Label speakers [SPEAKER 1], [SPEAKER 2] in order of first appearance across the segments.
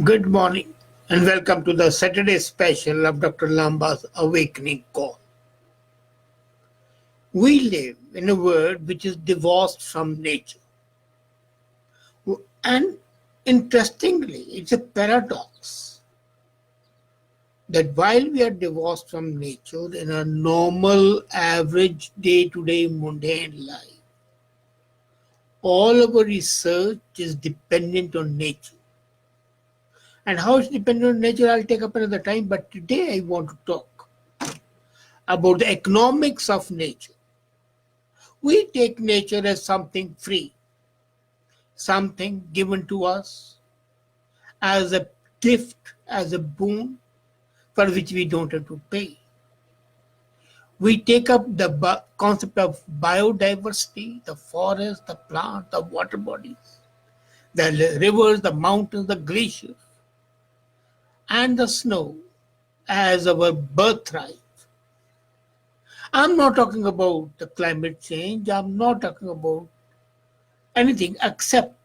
[SPEAKER 1] Good morning and welcome to the Saturday special of Dr. Lamba's Awakening Call. We live in a world which is divorced from nature. And interestingly, it's a paradox that while we are divorced from nature in a normal, average, day-to-day mundane life, all our research is dependent on nature. And how it's dependent on nature, I'll take up another time, but today I want to talk about the economics of nature. We take nature as something free, something given to us as a gift, as a boon for which we don't have to pay. We take up the concept of biodiversity, the forest, the plant, the water bodies, the rivers, the mountains, the glaciers, and the snow as our birthright. I'm not talking about the climate change. I'm not talking about anything except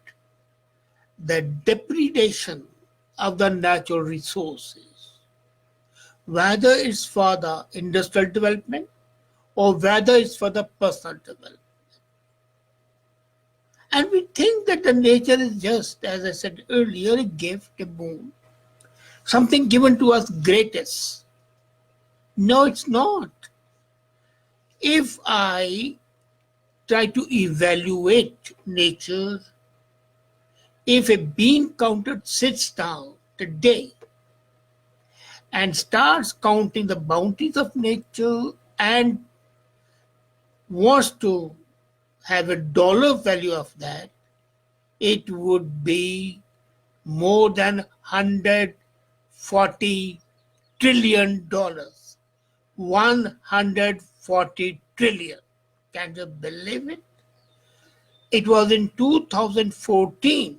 [SPEAKER 1] the depredation of the natural resources, whether it's for the industrial development or whether it's for the personal development. And we think that the nature is just, as I said earlier, a gift, a boon, something given to us gratis. No, it's not. If I try to evaluate nature, if a bean counter sits down today and starts counting the bounties of nature and wants to have a dollar value of that, it would be more than $140 trillion. 140 trillion. Can you believe it? It was in 2014,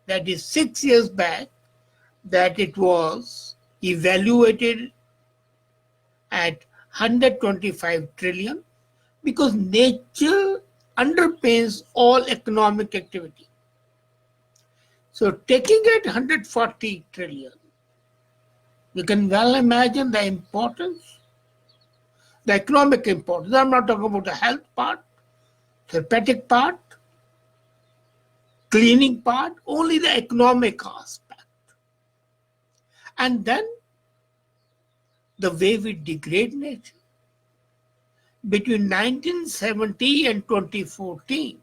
[SPEAKER 1] that is 6 years back, that it was evaluated at 125 trillion because nature underpins all economic activity. So taking it 140 trillion, you can well imagine the importance, the economic importance. I'm not talking about the health part, therapeutic part, cleaning part, only the economic aspect. And then the way we degrade nature. Between 1970 and 2014,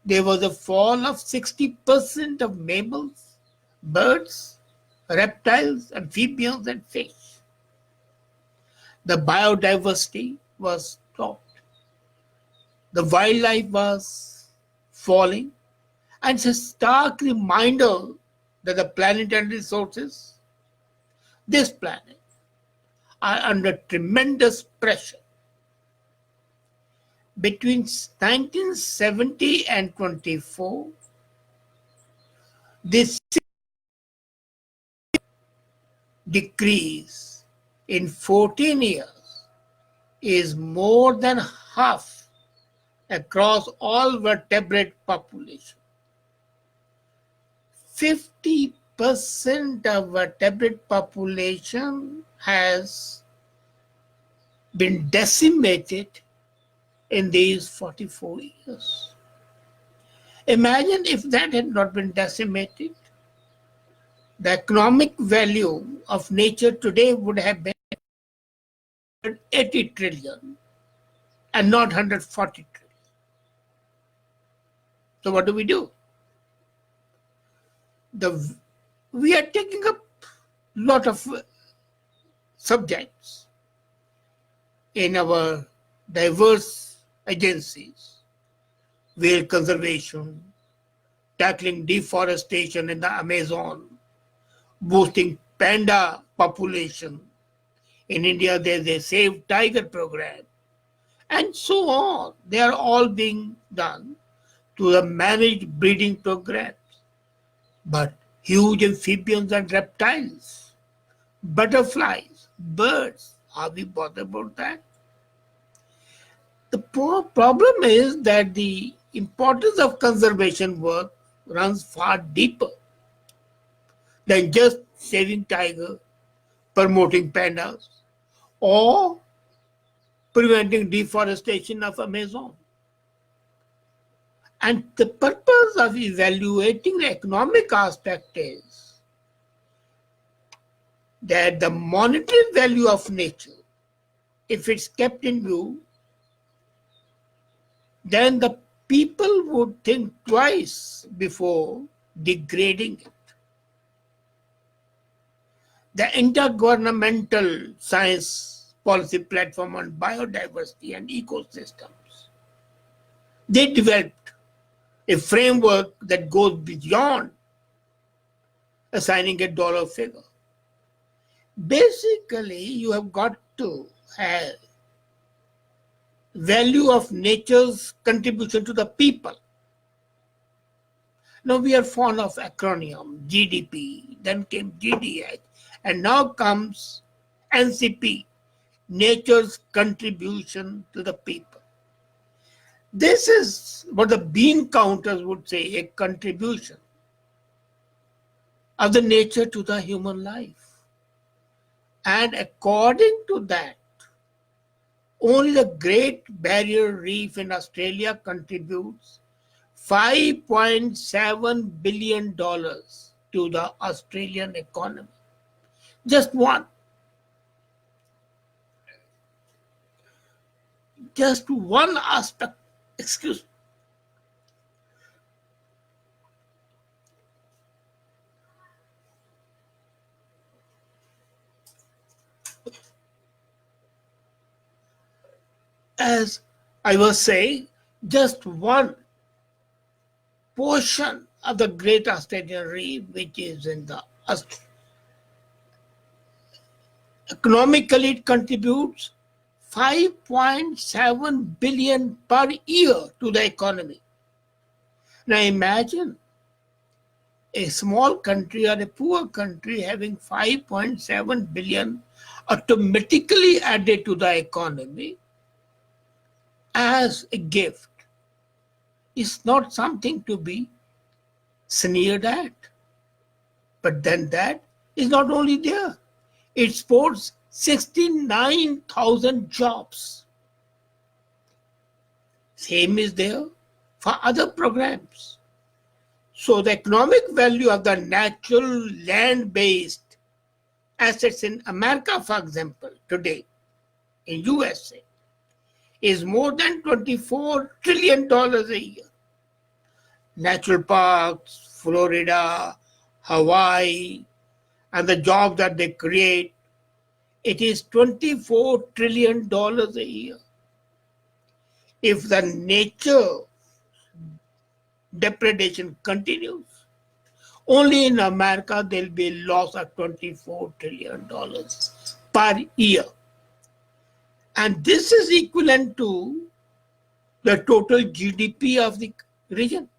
[SPEAKER 1] there was a fall of 60% of mammals, birds, reptiles, amphibians, and fish. The biodiversity was stopped. The wildlife was falling. And it's a stark reminder that the planetary resources, this planet, are under tremendous pressure. Between 1970 and 24, this decrease in 14 years is more than half across all vertebrate population. 50% of vertebrate population has been decimated in these 44 years. Imagine if that had not been decimated, the economic value of nature today would have been 80 trillion and not 140 trillion. So what do? We are taking up a lot of subjects in our diverse agencies: whale conservation, tackling deforestation in the Amazon, boosting panda population. In India, there's a Save Tiger program, and so on. They are all being done to the managed breeding programs. But huge amphibians and reptiles, butterflies, birds, are we bothered about that? The problem is that the importance of conservation work runs far deeper. than just saving tiger, promoting pandas, or preventing deforestation of Amazon. And the purpose of evaluating the economic aspect is that the monetary value of nature, if it's kept in view, then the people would think twice before degrading it. The Intergovernmental Science Policy Platform on Biodiversity and Ecosystems, they developed a framework that goes beyond assigning a dollar figure. Basically, you have got to have value of nature's contribution to the people. Now we are fond of acronym GDP, then came GDH, and now comes NCP, nature's contribution to the people. This is what the bean counters would say, a contribution of the nature to the human life. And according to that, only the Great Barrier Reef in Australia contributes $5.7 billion to the Australian economy. Just one. Just one aspect, excuse me. As I was saying, just one portion of the Great Australian Reef, which is in the economically it contributes 5.7 billion per year to the economy. Now imagine a small country or a poor country having 5.7 billion automatically added to the economy as a gift. Is not something to be sneered at. But then that is not only there. It supports 69,000 jobs. Same is there for other programs. So the economic value of the natural land-based assets in America, for example, today, in USA, is more than $24 trillion a year. Natural parks, Florida, Hawaii, and the jobs that they create, it is $24 trillion a year. If the nature depredation continues, only in America there will be a loss of $24 trillion per year. And this is equivalent to the total GDP of the region.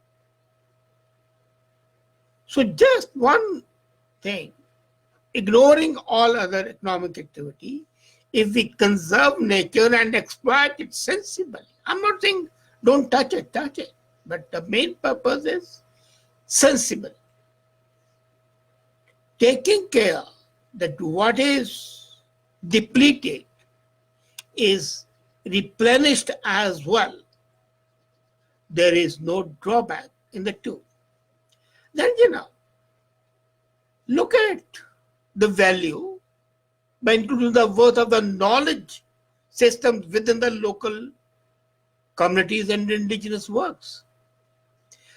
[SPEAKER 1] So just one thing, ignoring all other economic activity, if we conserve nature and exploit it sensibly, I'm not saying don't touch it, but the main purpose is sensible. Taking care that what is depleted is replenished as well. There is no drawback in the two. Then, look at the value by including the worth of the knowledge systems within the local communities and indigenous works.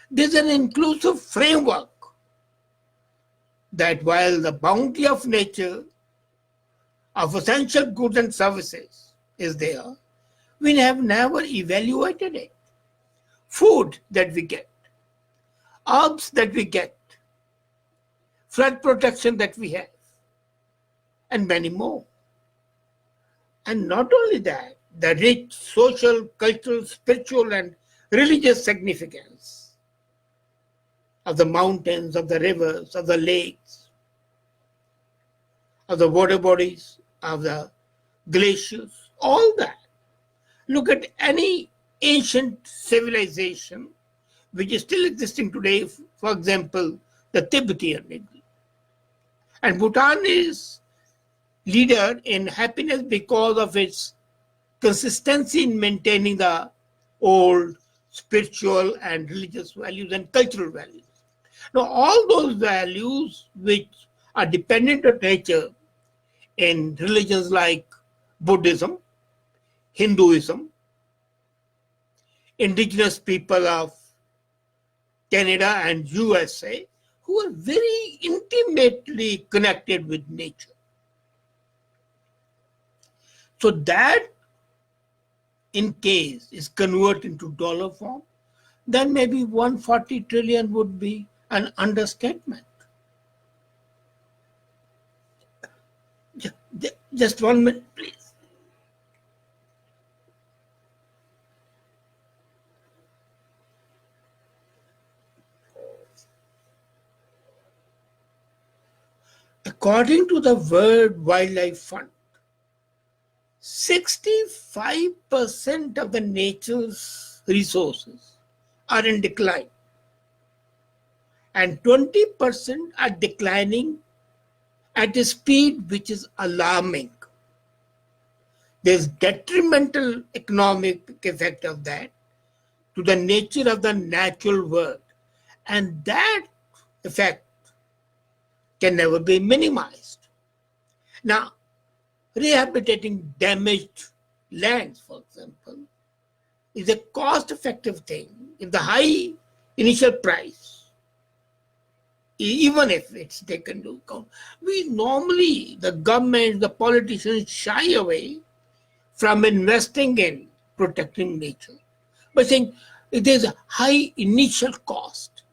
[SPEAKER 1] This is an inclusive framework that while the bounty of nature, of essential goods and services is there, we have never evaluated it. Food that we get, herbs that we get, flood protection that we have, and many more. And not only that, the rich social, cultural, spiritual, and religious significance of the mountains, of the rivers, of the lakes, of the water bodies, of the glaciers, all that. Look at any ancient civilization which is still existing today, for example, the Tibetan. And Bhutan is leader in happiness because of its consistency in maintaining the old spiritual and religious values and cultural values. Now, all those values which are dependent on nature in religions like Buddhism, Hinduism, indigenous people of Canada and USA, who are very intimately connected with nature. So that in case is converted into dollar form, then maybe 140 trillion would be an understatement. Just 1 minute, please. According to the World Wildlife Fund, 65% of the nature's resources are in decline, and 20% are declining at a speed which is alarming. There's detrimental economic effect of that to the nature of the natural world, and that effect can never be minimized. Now, rehabilitating damaged lands, for example, is a cost-effective thing if the high initial price, even if it's taken into account. We normally, the government, the politicians shy away from investing in protecting nature by saying it is a high initial cost.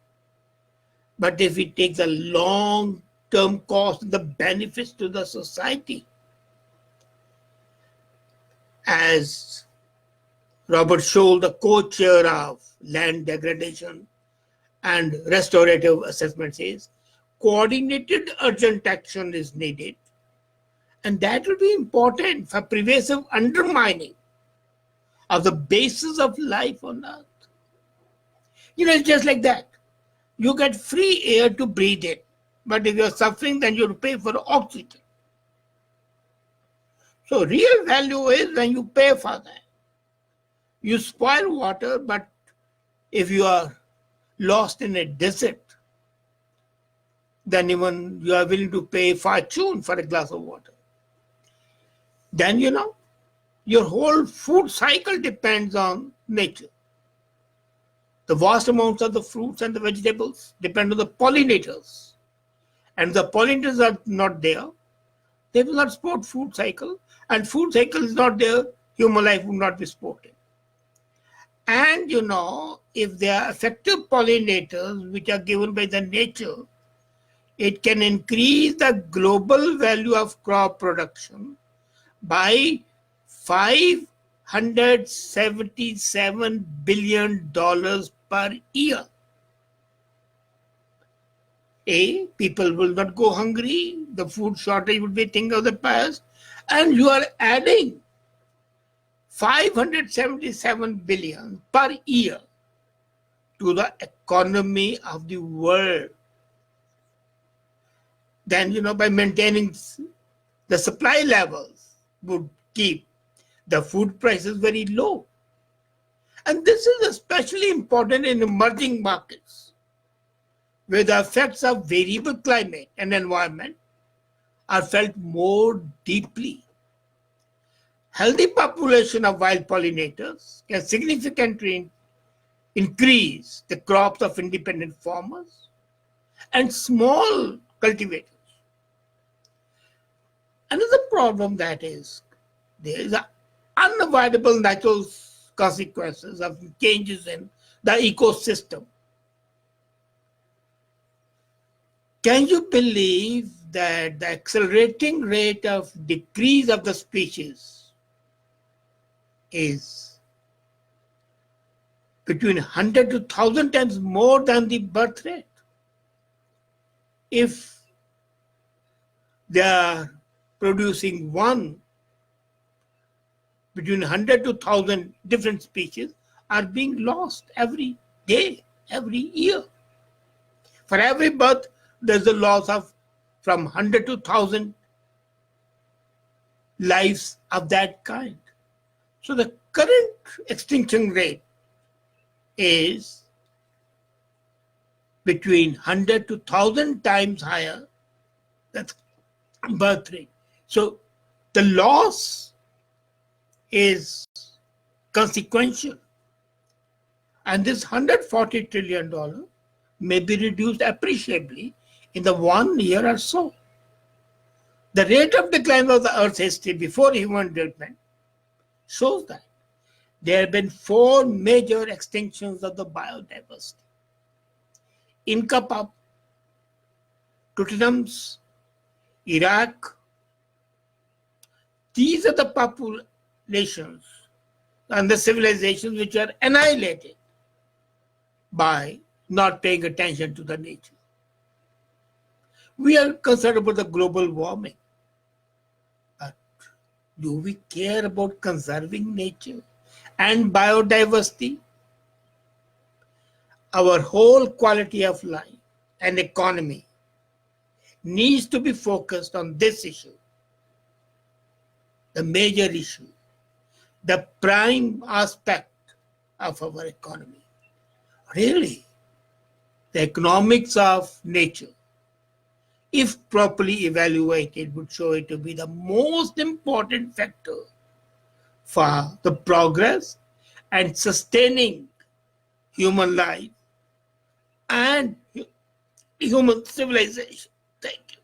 [SPEAKER 1] But if we take the long-term cost, the benefits to the society, as Robert Scholl, the co-chair of Land Degradation and Restorative Assessment, says, coordinated urgent action is needed, and that will be important for pervasive undermining of the basis of life on earth. It's just like that. You get free air to breathe in, but if you're suffering, then you have to pay for oxygen. So real value is when you pay for that. You spoil water, but if you are lost in a desert, then even you are willing to pay fortune for a glass of water. Then your whole food cycle depends on nature. The vast amounts of the fruits and the vegetables depend on the pollinators. And the pollinators are not there, they will not support food cycle. And food cycle is not there, human life will not be supported. And if they are effective pollinators which are given by the nature, it can increase the global value of crop production by $577 billion per year. People will not go hungry, the food shortage would be a thing of the past, and you are adding 577 billion per year to the economy of the world. Then, by maintaining the supply levels would keep the food prices very low. And this is especially important in emerging markets, where the effects of variable climate and environment are felt more deeply. Healthy population of wild pollinators can significantly increase the crops of independent farmers and small cultivators. Another problem that is there is unavoidable natural consequences of changes in the ecosystem. Can you believe that the accelerating rate of decrease of the species is between 100 to 1,000 times more than the birth rate? If they are producing between 100 to 1,000 different species are being lost every day, every year. For every birth, there's a loss of from 100 to 1,000 lives of that kind. So the current extinction rate is between 100 to 1,000 times higher than birth rate. So the loss is consequential. And this $140 trillion may be reduced appreciably in the 1 year or so. The rate of decline of the Earth's history before human development shows that there have been 4 major extinctions of the biodiversity. Inca Tutnums, Iraq. These are the populations and the civilizations which are annihilated by not paying attention to the nature. We are concerned about the global warming, but do we care about conserving nature and biodiversity? Our whole quality of life and economy needs to be focused on this issue, the major issue, the prime aspect of our economy. Really, the economics of nature, if properly evaluated, would show it to be the most important factor for the progress and sustaining human life and human civilization. Thank you.